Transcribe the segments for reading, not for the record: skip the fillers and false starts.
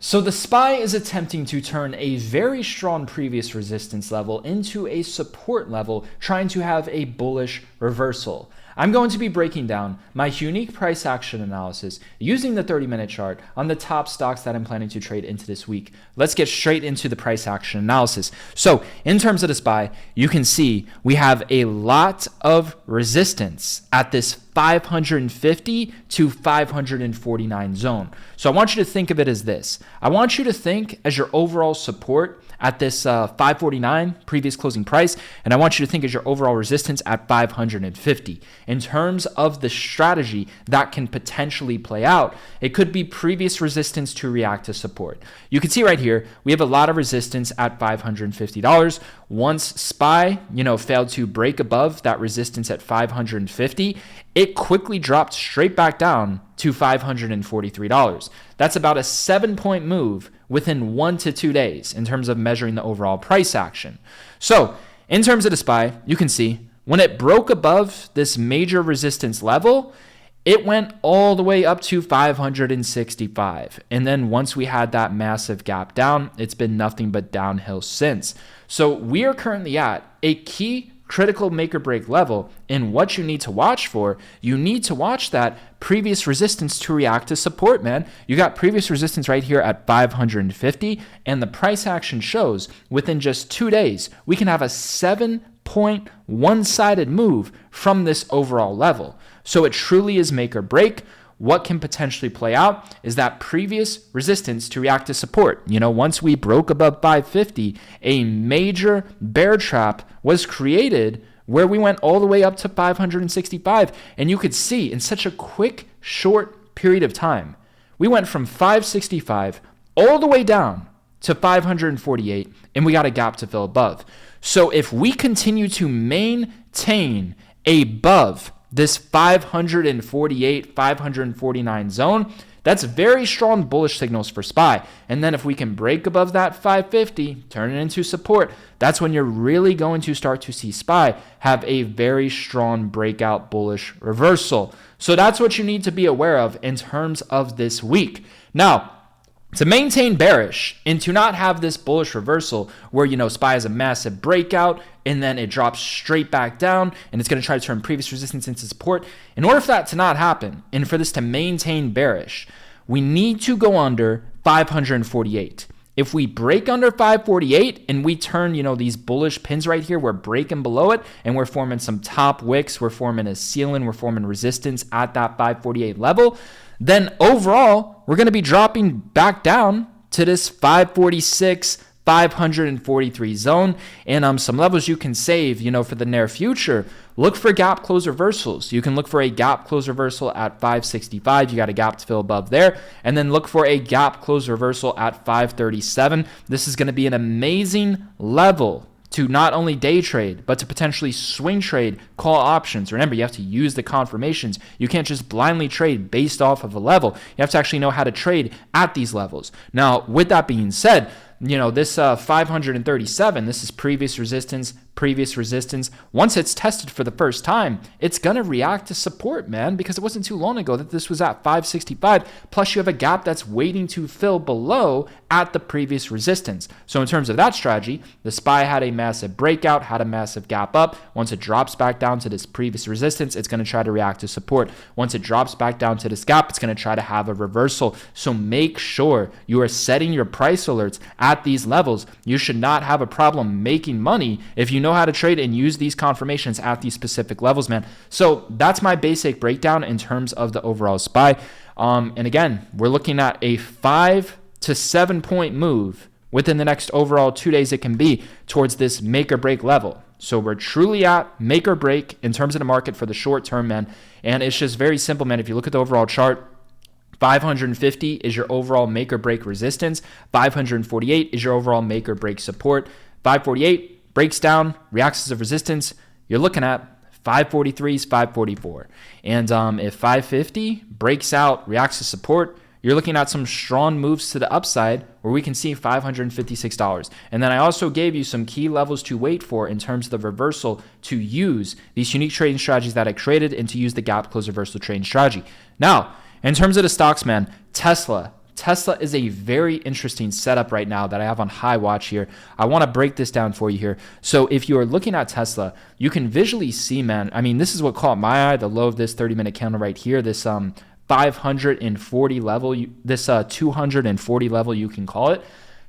So the SPY is attempting to turn a very strong previous resistance level into a support level, trying to have a bullish reversal. I'm going to be breaking down my unique price action analysis using the 30-minute chart on the top stocks that I'm planning to trade into this week. Let's get straight into the price action analysis. So in terms of the SPY, you can see we have a lot of resistance at this 550 to 549 zone. So I want you to think of it as this. I want you to think as your overall support at this 549 previous closing price, and I want you to think as your overall resistance at 550. In terms of the strategy that can potentially play out, it could be previous resistance to react to support. You can see right here, we have a lot of resistance at $550. Once SPY, failed to break above that resistance at 550, it quickly dropped straight back down to $543. That's about a 7-point move within 1 to 2 days in terms of measuring the overall price action. So in terms of the SPY, you can see when it broke above this major resistance level, it went all the way up to 565. And then once we had that massive gap down, it's been nothing but downhill since. So we are currently at a key critical make or break level. And what you need to watch for, you need to watch that previous resistance to react to support, man. You got previous resistance right here at 550, and the price action shows within just 2 days, we can have a 7-point one-sided move from this overall level. So it truly is make or break. What can potentially play out is that previous resistance to react to support. Once we broke above 550, a major bear trap was created where we went all the way up to 565. And you could see in such a quick, short period of time, we went from 565 all the way down to 548, and we got a gap to fill above. So if we continue to maintain above this 548, 549 zone, that's very strong bullish signals for SPY. And then if we can break above that 550, turn it into support, that's when you're really going to start to see SPY have a very strong breakout bullish reversal. So that's what you need to be aware of in terms of this week. Now, to maintain bearish and to not have this bullish reversal where, SPY has a massive breakout and then it drops straight back down and it's going to try to turn previous resistance into support. In order for that to not happen and for this to maintain bearish, we need to go under 548. If we break under 548 and we turn, these bullish pins right here, we're breaking below it and we're forming some top wicks, we're forming a ceiling, we're forming resistance at that 548 level, then overall, we're going to be dropping back down to this 546, 543 zone. And some levels you can save, for the near future. Look for gap close reversals. You can look for a gap close reversal at 565. You got a gap to fill above there. And then look for a gap close reversal at 537. This is going to be an amazing level to not only day trade, but to potentially swing trade call options. Remember, you have to use the confirmations. You can't just blindly trade based off of a level. You have to actually know how to trade at these levels. Now, with that being said, this 537, this is previous resistance. Once it's tested for the first time, it's going to react to support, man, because it wasn't too long ago that this was at 565. Plus, you have a gap that's waiting to fill below at the previous resistance. So in terms of that strategy, the SPY had a massive breakout, had a massive gap up. Once it drops back down to this previous resistance, it's going to try to react to support. Once it drops back down to this gap, it's going to try to have a reversal. So make sure you are setting your price alerts at these levels. You should not have a problem making money if you know how to trade and use these confirmations at these specific levels, man. So that's my basic breakdown in terms of the overall SPY. And again, we're looking at a 5 to 7 point move within the next overall 2 days it can be towards this make or break level. So we're truly at make or break in terms of the market for the short term, man. And it's just very simple, man. If you look at the overall chart, 550 is your overall make or break resistance. 548 is your overall make or break support. 548 breaks down, reacts as a resistance. You're looking at 543 is 544. And if 550 breaks out, reacts to support, you're looking at some strong moves to the upside where we can see $556. And then I also gave you some key levels to wait for in terms of the reversal to use these unique trading strategies that I created and to use the gap close reversal trading strategy. Now, in terms of the stocks, man, Tesla Tesla is a very interesting setup right now that I have on high watch here. I want to break this down for you here. So if you are looking at Tesla, you can visually see, man, I mean, this is what caught my eye, the low of this 30-minute candle right here, this 540 level, this 240 level, you can call it.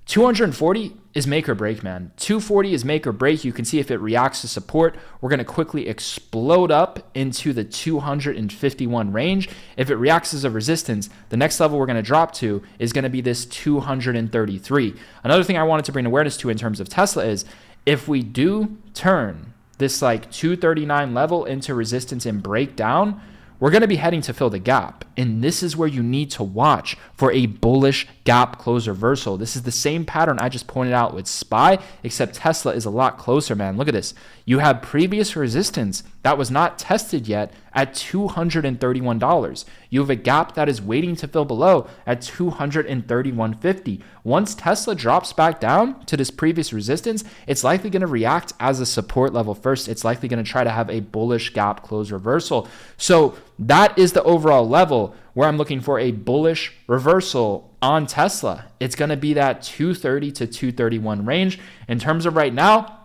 240 is make or break, man. 240 is make or break. You can see if it reacts to support, we're going to quickly explode up into the 251 range. If it reacts as a resistance, the next level we're going to drop to is going to be this 233. Another thing I wanted to bring awareness to in terms of Tesla is if we do turn this like 239 level into resistance and break down, we're going to be heading to fill the gap. And this is where you need to watch for a bullish gap close reversal. This is the same pattern I just pointed out with SPY, except Tesla is a lot closer, man. Look at this. You have previous resistance that was not tested yet at $231. You have a gap that is waiting to fill below at $231.50. Once Tesla drops back down to this previous resistance, it's likely going to react as a support level first. It's likely going to try to have a bullish gap close reversal. So that is the overall level where I'm looking for a bullish reversal on Tesla. It's going to be that 230 to 231 range. In terms of right now,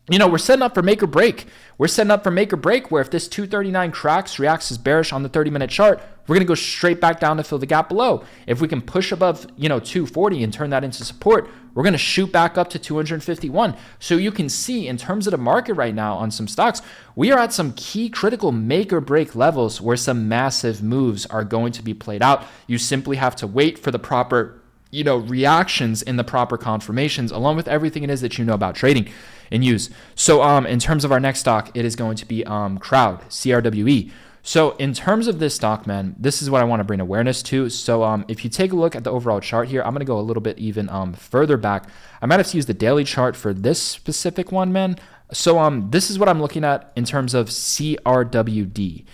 you know, we're setting up for make or break. We're setting up for make or break where if this 239 cracks, reacts as bearish on the 30-minute chart, we're going to go straight back down to fill the gap below. If we can push above, 240 and turn that into support, we're going to shoot back up to 251. So you can see in terms of the market right now on some stocks, we are at some key critical make or break levels where some massive moves are going to be played out. You simply have to wait for the proper reactions and the proper confirmations, along with everything it is that you know about trading and use. So in terms of our next stock, it is going to be Crowd, CRWE. So in terms of this stock, man, this is what I want to bring awareness to. So if you take a look at the overall chart here, I'm going to go a little bit even further back. I might have to use the daily chart for this specific one, man. So this is what I'm looking at in terms of CRWD.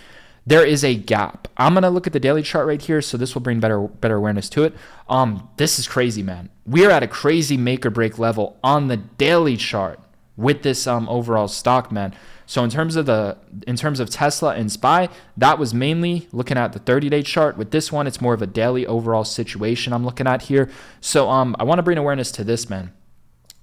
There is a gap. I'm going to look at the daily chart right here, so this will bring better awareness to it. This is crazy, man. We are at a crazy make or break level on the daily chart with this overall stock, man. So in terms of Tesla and SPY, that was mainly looking at the 30-day chart. With this one, it's more of a daily overall situation I'm looking at here. So I want to bring awareness to this, man.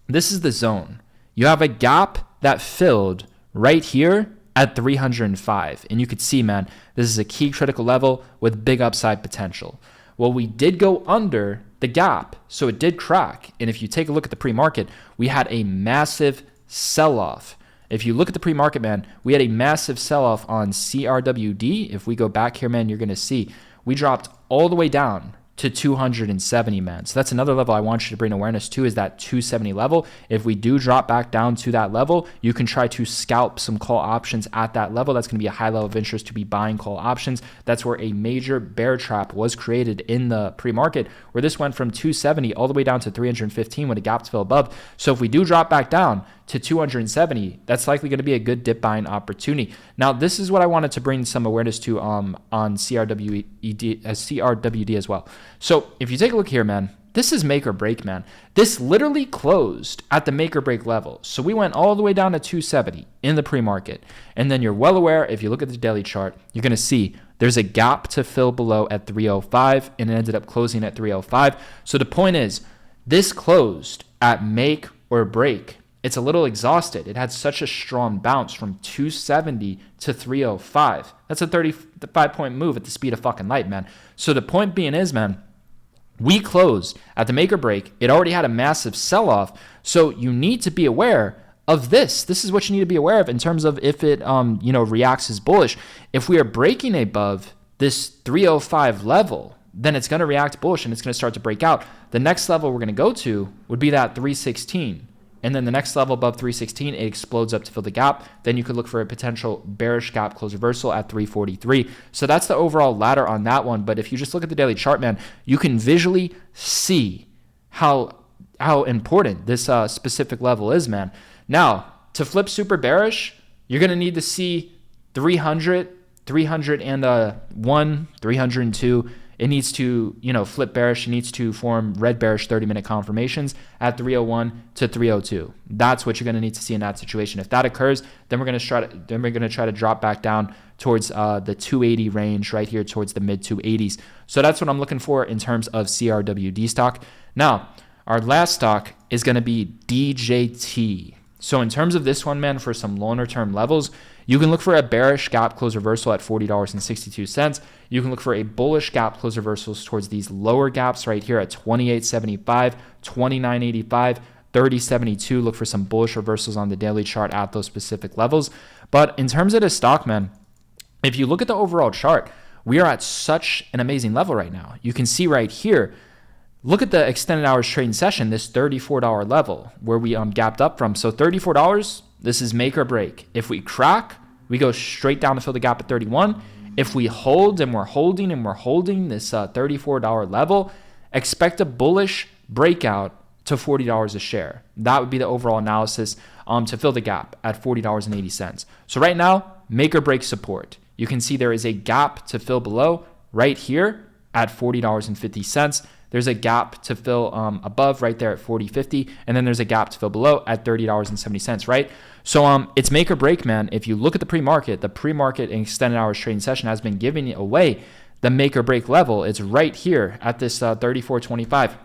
This is the zone. You have a gap that filled right here at 305. And you could see, man, this is a key critical level with big upside potential. Well, we did go under the gap, so it did crack. And if you take a look at the pre-market, we had a massive sell-off. If you look at the pre-market, man, we had a massive sell-off on CRWD. If we go back here, man, you're going to see we dropped all the way down to 270, man. So that's another level I want you to bring awareness to, is that 270 level. If we do drop back down to that level, you can try to scalp some call options at that level. That's going to be a high level of interest to be buying call options. That's where a major bear trap was created in the pre-market, where this went from 270 all the way down to 315 when a gap fell above. So if we do drop back down to 270, that's likely going to be a good dip buying opportunity. Now, this is what I wanted to bring some awareness to on CRWD as well. So if you take a look here, man, this is make or break, man. This literally closed at the make or break level. So we went all the way down to 270 in the pre-market. And then you're well aware, if you look at the daily chart, you're going to see there's a gap to fill below at 305, and it ended up closing at 305. So the point is, this closed at make or break. It's a little exhausted. It had such a strong bounce from 270 to 305. That's a 35-point move at the speed of fucking light, man. So the point being is, man, we closed at the make or break. It already had a massive sell-off. So you need to be aware of this. This is what you need to be aware of in terms of if it reacts as bullish. If we are breaking above this 305 level, then it's going to react bullish and it's going to start to break out. The next level we're going to go to would be that 316. And then the next level above 316, it explodes up to fill the gap. Then you could look for a potential bearish gap close reversal at 343. So that's the overall ladder on that one. But if you just look at the daily chart, man, you can visually see how important this specific level is, man. Now, to flip super bearish, you're going to need to see 300, 301, 302. it needs to, flip bearish. It needs to form red bearish 30-minute confirmations at 301 to 302. That's what you're going to need to see in that situation. If that occurs, then we're going to try to drop back down towards the 280 range right here, towards the mid 280s. So that's what I'm looking for in terms of CRWD stock. Now, our last stock is going to be DJT. So in terms of this one, man, for some longer term levels, you can look for a bearish gap close reversal at $40.62. You can look for a bullish gap close reversals towards these lower gaps right here at $28.75, $29.85, $30.72. Look for some bullish reversals on the daily chart at those specific levels. But in terms of the stock, man, if you look at the overall chart, we are at such an amazing level right now. You can see right here, look at the extended hours trading session, this $34 level where we gapped up from. So $34, this is make or break. If we crack, we go straight down to fill the gap at 31. If we hold and we're holding this $34 level, expect a bullish breakout to $40 a share. That would be the overall analysis to fill the gap at $40.80. So right now, make or break support. You can see there is a gap to fill below right here at $40.50. There's a gap to fill above right there at $40.50, and then there's a gap to fill below at $30.70, right? So it's make or break, man. If you look at the pre-market and extended hours trading session has been giving away the make or break level. It's right here at this 34.25.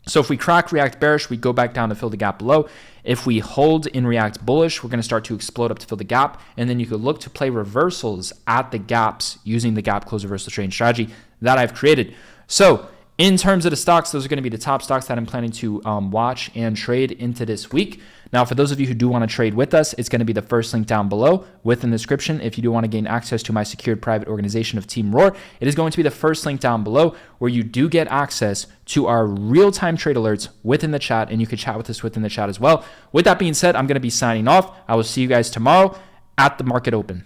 So if we crack, react bearish, we go back down to fill the gap below. If we hold and react bullish, we're going to start to explode up to fill the gap. And then you could look to play reversals at the gaps using the gap close reversal trading strategy that I've created. So in terms of the stocks, those are going to be the top stocks that I'm planning to watch and trade into this week. Now, for those of you who do want to trade with us, it's going to be the first link down below within the description. If you do want to gain access to my secured private organization of Team Roar, it is going to be the first link down below where you do get access to our real-time trade alerts within the chat, and you can chat with us within the chat as well. With that being said, I'm going to be signing off. I will see you guys tomorrow at the market open.